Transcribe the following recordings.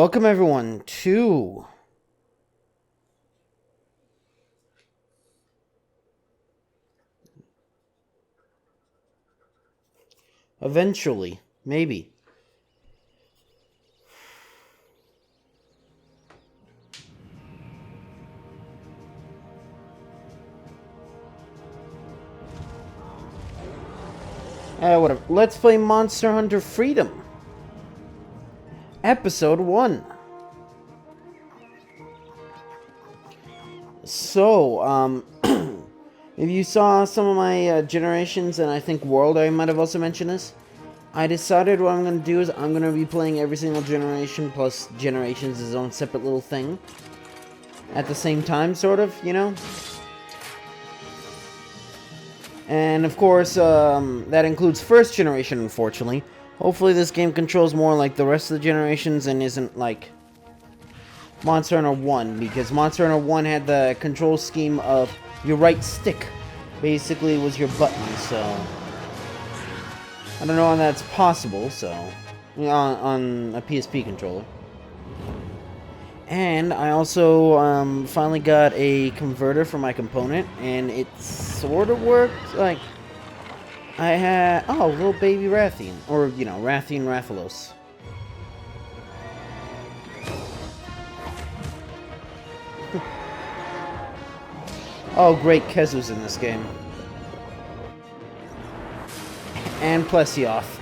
Welcome everyone to eventually, maybe. Whatever. Let's play Monster Hunter Freedom. Episode 1. So, if you saw some of my generations, and I think World, I might have also mentioned this, I decided what I'm going to do is I'm going to be playing every single generation, plus Generations is its own separate little thing. At the same time, sort of, you know? And of course, that includes first generation, unfortunately. Hopefully this game controls more like the rest of the generations and isn't like Monster Hunter 1, because Monster Hunter 1 had the control scheme of your right stick basically was your button, so I don't know how that's possible, so on a PSP controller. And I also finally got a converter for my component, and it sort of worked. Like, I had... Oh, little baby Rathian. Or, you know, Rathian Rathalos. Oh, great, Kezu's in this game. And Plesioth.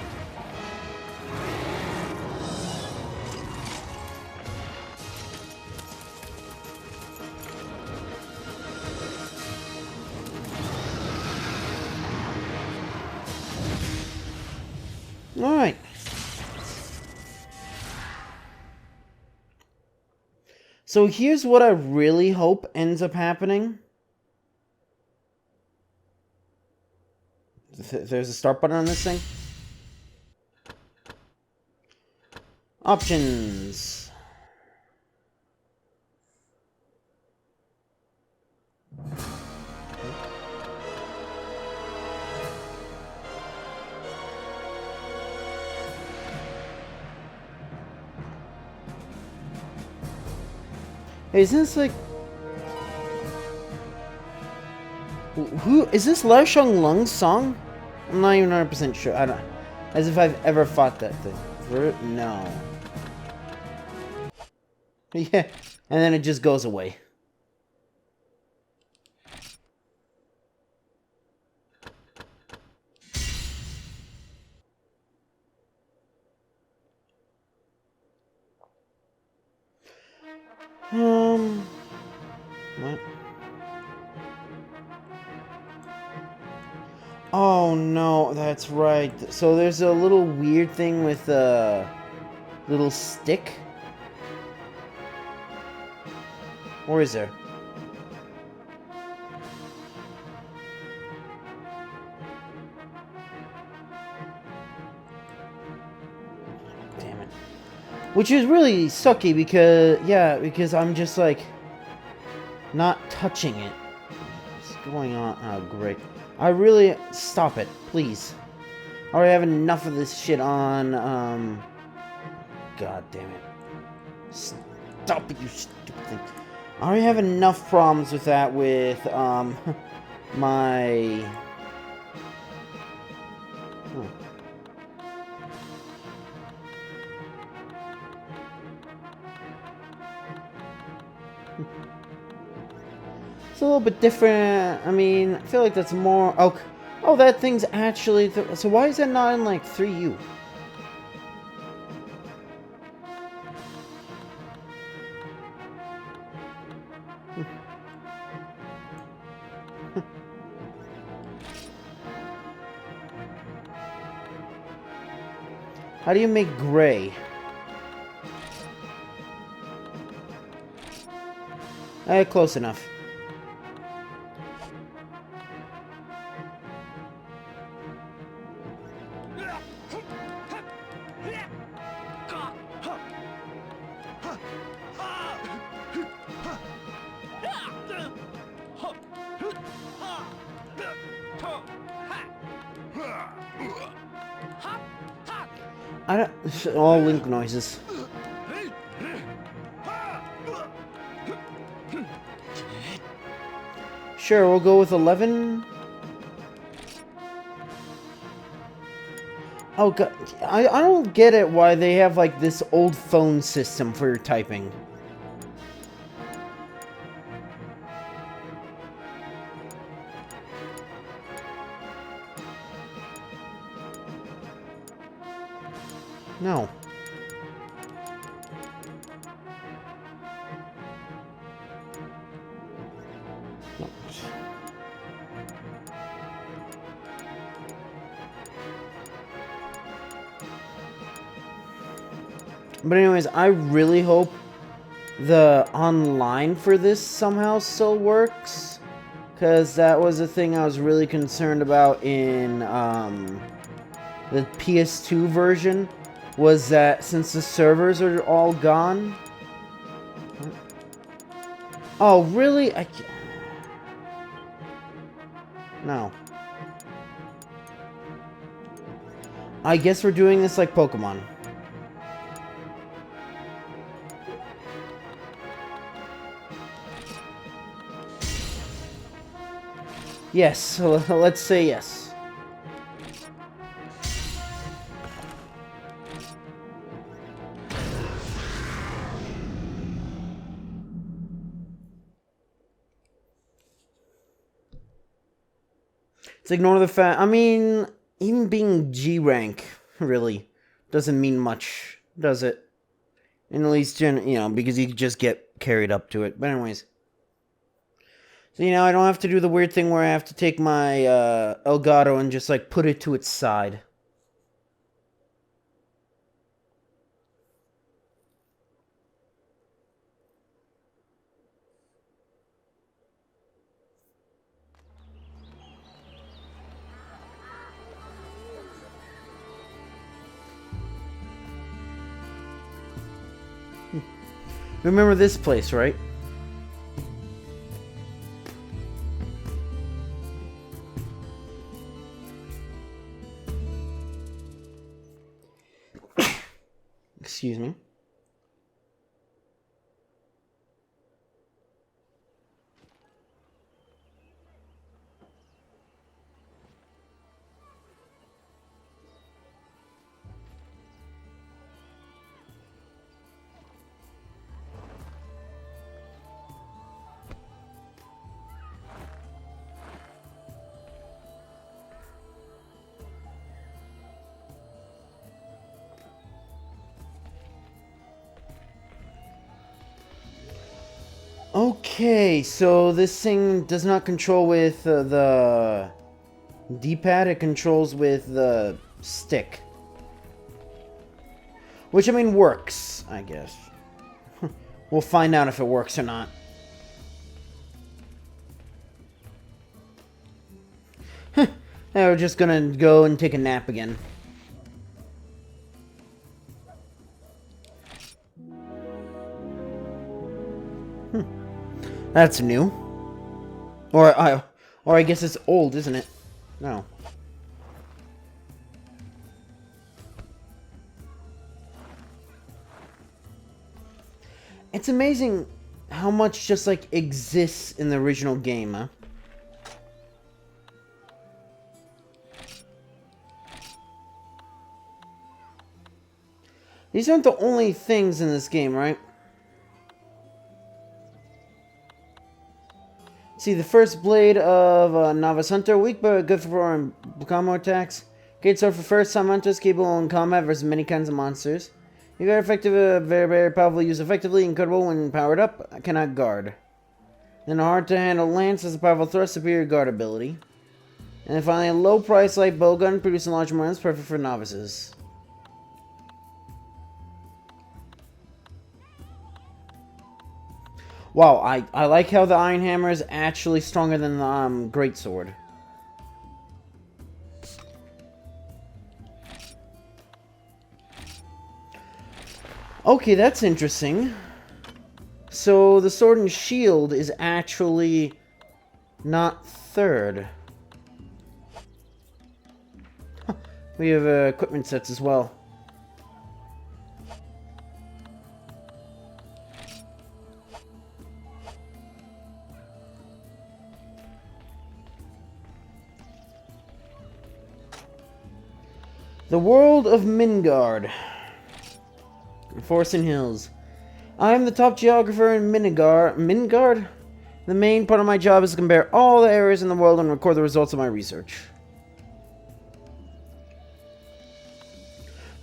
Alright. So here's what I really hope ends up happening. There's a start button on this thing. Options. Hey, is this like... Who... Is this Lao Shang Lung's song? I'm not even 100% sure. I don't... As if I've ever fought that thing. No. Yeah. And then it just goes away. What? Oh no, that's right. So there's a little weird thing with a little stick. Or is there? Damn it. Which is really sucky because, yeah, because I'm just like not touching it. What's going on? Oh, great. I really... Stop it, please. I already have enough of this shit on, God damn it. Stop it, you stupid thing. I already have enough problems with that with, my... It's a little bit different. I mean, I feel like that's more... Oh, that thing's actually... So why is that not in, like, 3U? How do you make gray? Close enough. I don't... All Link noises. Sure, we'll go with 11. Oh god, I don't get it why they have like this old phone system for your typing. No. But anyways, I really hope the online for this somehow still works. Because that was a thing I was really concerned about in the PS2 version. Was that since the servers are all gone... Oh, really? I can't... No. I guess we're doing this like Pokemon. Yes, let's say yes. Let's ignore the fact... I mean, even being G rank, really, doesn't mean much, does it? And at least, you know, because you just get carried up to it. But anyways. So, you know, I don't have to do the weird thing where I have to take my Elgato and just, like, put it to its side. Remember this place, right? Excuse me. Okay, so this thing does not control with the D-pad, it controls with the stick. Which, I mean, works, I guess. We'll find out if it works or not. We're just gonna go and take a nap again. That's new. Or I guess it's old, isn't it? No. It's amazing how much just, like, exists in the original game, huh? These aren't the only things in this game, right? See, the first blade of Novice Hunter, weak but good for combo attacks. Great sword for first time hunters, capable in combat versus many kinds of monsters. You very effective, very powerful, used effectively, incredible when powered up, cannot guard. Then a hard to handle lance has a powerful thrust, superior guard ability. And then finally, a low price light bowgun, producing large amounts, perfect for novices. Wow, I like how the Iron Hammer is actually stronger than the Greatsword. Okay, that's interesting. So the Sword and Shield is actually not third. Huh. We have equipment sets as well. The world of Midgard. Forests and hills. I am the top geographer in Midgard? The main part of my job is to compare all the areas in the world and record the results of my research.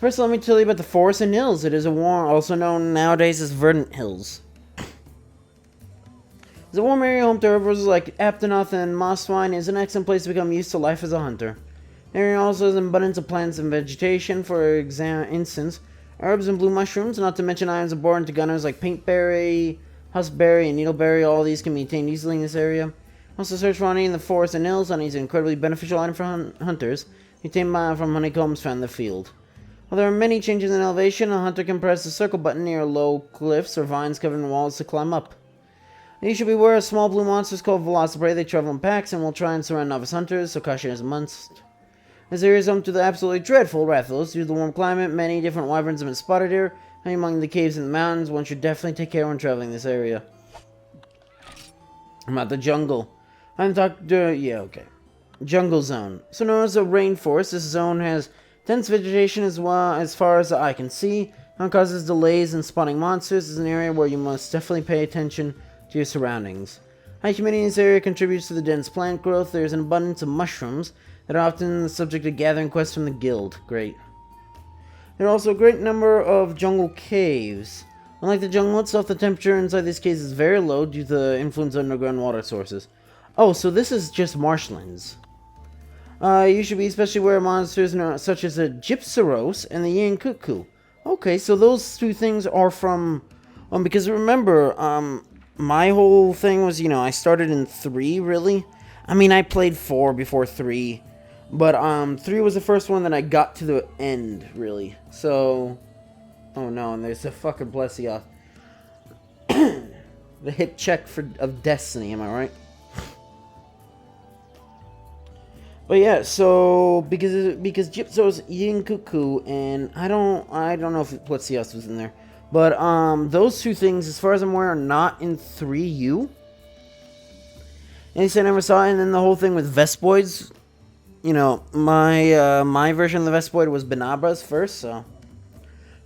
First, let me tell you about the forests and hills. It is a warm, also known nowadays as verdant hills. It's a warm area home to herbivores like Aptonoth and mossvine. Is an excellent place to become used to life as a hunter. The area also has an abundance of plants and vegetation. For instance, herbs and blue mushrooms, not to mention items important to gunners like paintberry, huskberry, and needleberry. All these can be attained easily in this area. Also, search for honey in the forests and hills. Honey is an incredibly beneficial item for hunters. Obtained from honeycombs found in the field. While there are many changes in elevation, a hunter can press the circle button near low cliffs or vines covered in walls to climb up. You should beware of small blue monsters called velociprey. They travel in packs and will try and surround novice hunters, so caution is a must. This area is home to the absolutely dreadful Rathalos. Due to the warm climate, many different wyverns have been spotted here. Hiding among the caves and the mountains, one should definitely take care when traveling this area. About the jungle. I'm talking Jungle zone. So known as a rainforest, this zone has dense vegetation as far as the eye can see, and causes delays in spawning monsters. This is an area where you must definitely pay attention to your surroundings. High humidity in this area contributes to the dense plant growth. There is an abundance of mushrooms that are often the subject of gathering quests from the guild. Great. There are also a great number of jungle caves. Unlike the jungle itself, the temperature inside these caves is very low due to the influence of underground water sources. Oh, so this is just marshlands. You should be especially aware of monsters such as the Gypseros and the Yin Cuckoo. Okay, so those two things are from... because remember, my whole thing was, I started in 3, really. I mean, I played 4 before 3. But, 3 was the first one that I got to the end, really. So... Oh no, and there's a fucking Plesioth. The hit check of destiny, am I right? But yeah, so because Gypso's eating Cuckoo, and I don't know if Plesioth was in there, but those two things, as far as I'm aware, are not in 3U. At least I never saw it. And then the whole thing with Vespoids, my version of the Vespoid was Benabras first, so.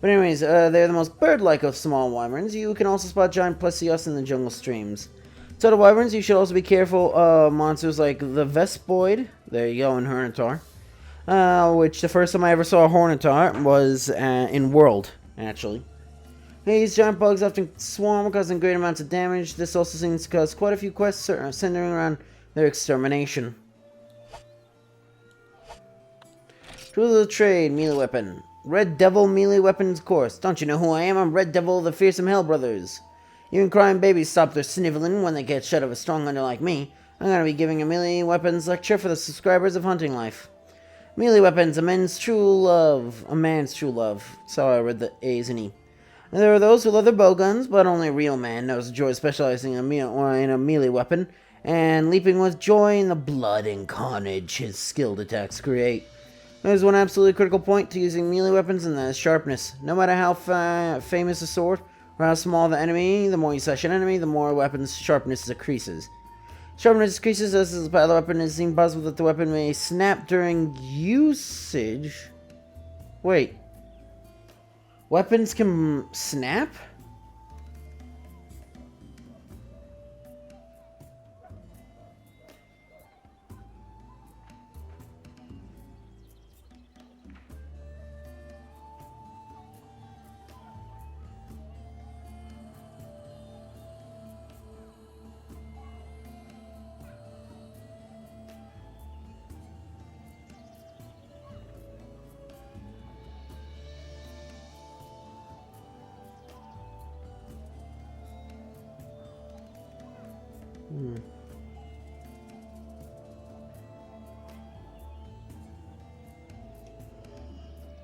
But anyways, they're the most bird-like of small wyverns. You can also spot giant Plesioths in the jungle streams. So the wyverns, you should also be careful of monsters like the Vespoid. There you go, in Hornitar. Which the first time I ever saw a Hornitar was in World, actually. These giant bugs often swarm, causing great amounts of damage. This also seems to cause quite a few quests centering around their extermination. Tool of the trade, melee weapon. Red Devil melee weapons course. Don't you know who I am? I'm Red Devil of the Fearsome Hell Brothers. Even crying babies stop their sniveling when they get shut of a strong hunter like me. I'm gonna be giving a melee weapons lecture for the subscribers of Hunting Life. Melee weapons, a man's true love. Sorry, I read the A's and E. And there are those who love their bow guns, but only a real man knows the joy of specializing in a melee weapon, and leaping with joy in the blood and carnage his skilled attacks create. There's one absolutely critical point to using melee weapons, and that is sharpness. No matter how famous a sword, or how small the enemy, the more you slash an enemy, the more weapon's sharpness decreases. Sharpness decreases as the battle weapon is seen possible that the weapon may snap during usage. Wait. Weapons can snap?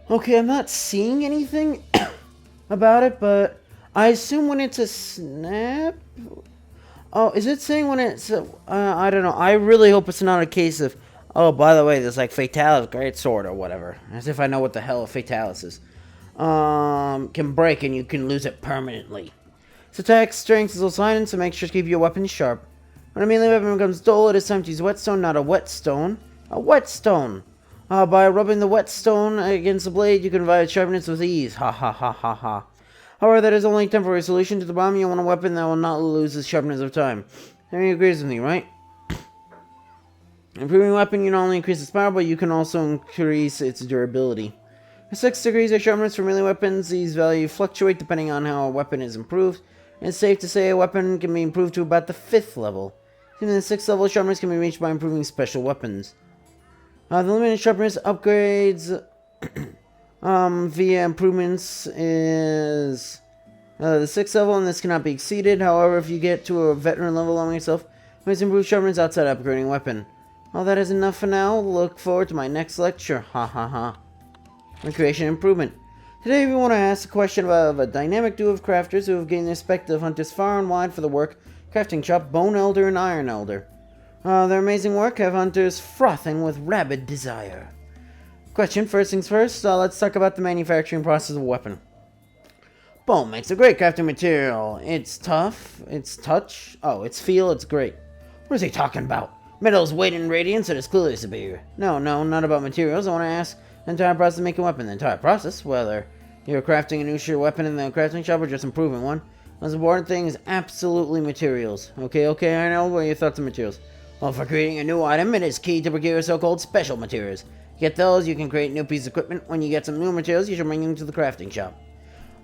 Okay, I'm not seeing anything about it, but I assume when it's a snap... Oh, is it saying when it's... I don't know. I really hope it's not a case of... Oh, by the way, there's like Fatalis, Great Sword, or whatever. As if I know what the hell a Fatalis is. Can break and you can lose it permanently. Its attack strength is also heightened, so make sure to keep your weapon sharp. When a melee weapon becomes dull, it is time to use whetstone, not a whetstone. A whetstone! By rubbing the whetstone against the blade, you can provide sharpness with ease. Ha ha ha ha ha. However, that is only a temporary solution to the problem. You want a weapon that will not lose its sharpness of time. Everyone agrees with me, right? Improving a weapon, you not only increase its power, but you can also increase its durability. At 6 degrees of sharpness for melee weapons, these values fluctuate depending on how a weapon is improved. And it's safe to say a weapon can be improved to about the 5th level. Even the 6th level sharpness can be reached by improving special weapons. The limited sharpness upgrades via improvements is the 6th level, and this cannot be exceeded. However, if you get to a veteran level like myself, you must improve sharpness outside upgrading a weapon. Well, that is enough for now. Look forward to my next lecture. Ha ha ha. Recreation improvement. Today we want to ask a question about a dynamic duo of crafters who have gained the respect of hunters far and wide for the work crafting shop Bone Elder and Iron Elder. Their amazing work have hunters frothing with rabid desire. Question, first things first, let's talk about the manufacturing process of a weapon. Bone makes a great crafting material. It's tough, it's touch, it's feel, it's great. What is he talking about? Metal's weight and radiance, it is clearly superior. No, not about materials. I want to ask the entire process of making a weapon. The entire process, whether you're crafting a new sheer weapon in the crafting shop or just improving one. The most important thing is absolutely materials. Okay, I know. What are your thoughts on materials? Well, for creating a new item, it is key to procure so-called special materials. Get those, you can create a new piece of equipment. When you get some new materials, you should bring them to the crafting shop.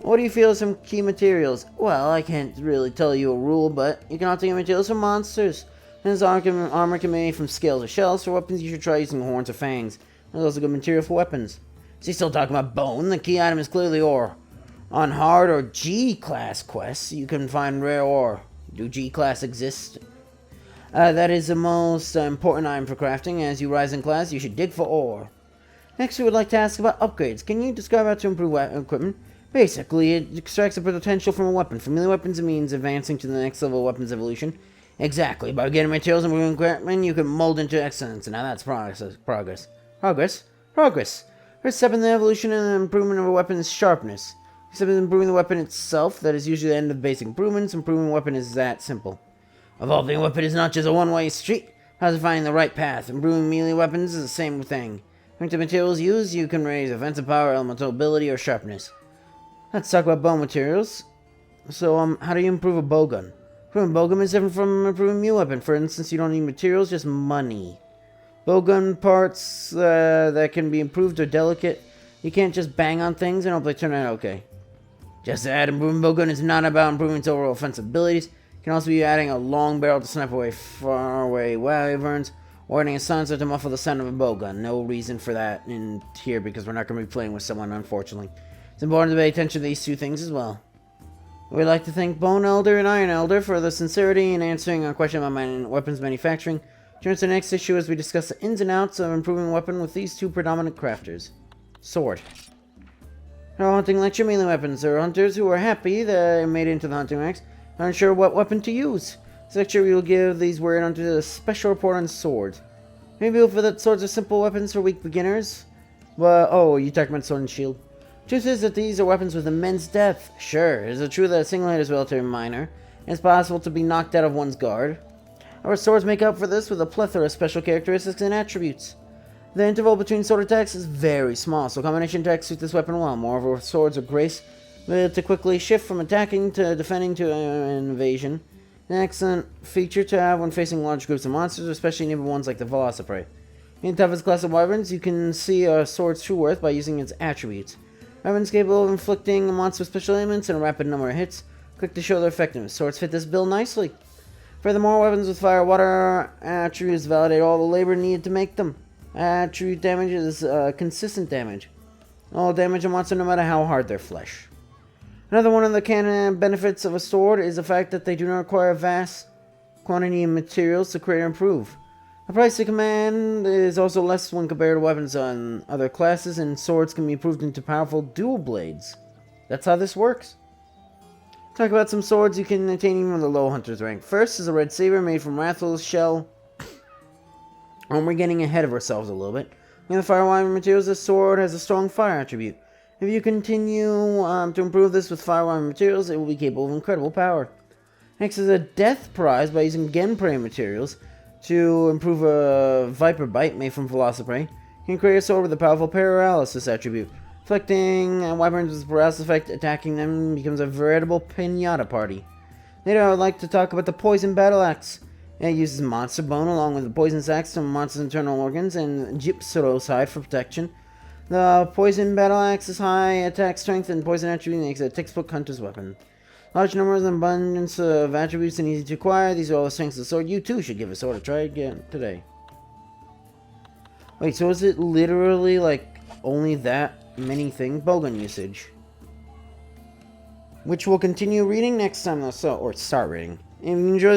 What do you feel are some key materials? Well, I can't really tell you a rule, but you can often get materials from monsters. And this armor can be made from scales or shells. For weapons, you should try using horns or fangs. There's also good material for weapons. Is he still talking about bone? The key item is clearly ore. On hard or G-class quests, you can find rare ore. Do G-class exist? That is the most important item for crafting. As you rise in class, you should dig for ore. Next, we would like to ask about upgrades. Can you describe how to improve equipment? Basically, it extracts the potential from a weapon. For melee weapons, it means advancing to the next level of weapons evolution. Exactly. By getting materials and improving equipment, you can mold into excellence. Now that's progress. First step in the evolution and improvement of a weapon is sharpness. Except in improving the weapon itself, that is usually the end of basic improvements. Improving a weapon is that simple. Evolving a weapon is not just a one-way street. How's finding the right path? Improving melee weapons is the same thing. According to materials used, you can raise offensive power, elemental ability, or sharpness. Let's talk about bow materials. So, how do you improve a bowgun? Improving bowgun is different from improving a melee weapon. For instance, you don't need materials, just money. Bowgun parts that can be improved are delicate. You can't just bang on things and hope they turn out okay. Just to add, improving bowgun is not about improving its overall offensive abilities. You can also be adding a long barrel to snipe away far away wyverns, or adding a silencer to muffle the sound of a bowgun. No reason for that in here because we're not going to be playing with someone, unfortunately. It's important to pay attention to these two things as well. We'd like to thank Bone Elder and Iron Elder for the sincerity in answering our question about weapons manufacturing. Join us in the next issue as we discuss the ins and outs of improving a weapon with these two predominant crafters. Sword. Our hunting lecture, melee weapons. There are hunters who are happy that they made it into the hunting ranks, not sure what weapon to use. This lecture we will give these weird hunters a special report on swords. Maybe you'll feel that swords are simple weapons for weak beginners. But, you talking about sword and shield. Truth is that these are weapons with immense depth. Sure, it is true that a single hit is relatively minor, and it's possible to be knocked out of one's guard. Our swords make up for this with a plethora of special characteristics and attributes. The interval between sword attacks is very small, so combination attacks suit this weapon well. Moreover, swords are grace to quickly shift from attacking to defending to invasion. An excellent feature to have when facing large groups of monsters, especially nimble ones like the Velociprey. In the toughest class of wyverns, you can see a sword's true worth by using its attributes. Weapons capable of inflicting a monster with special ailments and a rapid number of hits. Click to show their effectiveness. Swords fit this bill nicely. Furthermore, weapons with fire water attributes validate all the labor needed to make them. Attribute damage is consistent damage. All damage a monster no matter how hard their flesh. Another one of the canon benefits of a sword is the fact that they do not require a vast quantity of materials to create or improve. The price to command is also less when compared to weapons on other classes, and swords can be improved into powerful dual blades. That's how this works. Talk about some swords you can attain even with the low hunter's rank. First is a red saber made from Rathel's shell. We're getting ahead of ourselves a little bit. In the fire wyvern materials, this sword has a strong fire attribute. If you continue to improve this with fire wyvern materials, it will be capable of incredible power. Next is a death prize by using Genprey materials to improve a viper bite made from Velociprey. You can create a sword with a powerful paralysis attribute. Inflicting weapons with paralysis effect, attacking them becomes a veritable pinata party. Later, I would like to talk about the Poison Battle Axe. It uses monster bone along with the poison sacs from monster's internal organs and gypsose hide for protection. The Poison Battle Axe's high attack strength and poison attribute makes it a textbook hunter's weapon. Large numbers and abundance of attributes and easy to acquire. These are all the strengths of the sword. You too should give a sword a try again today. Wait, so is it literally like only that many things? Bowgun usage. Which we'll continue reading next time, or start reading. If you enjoy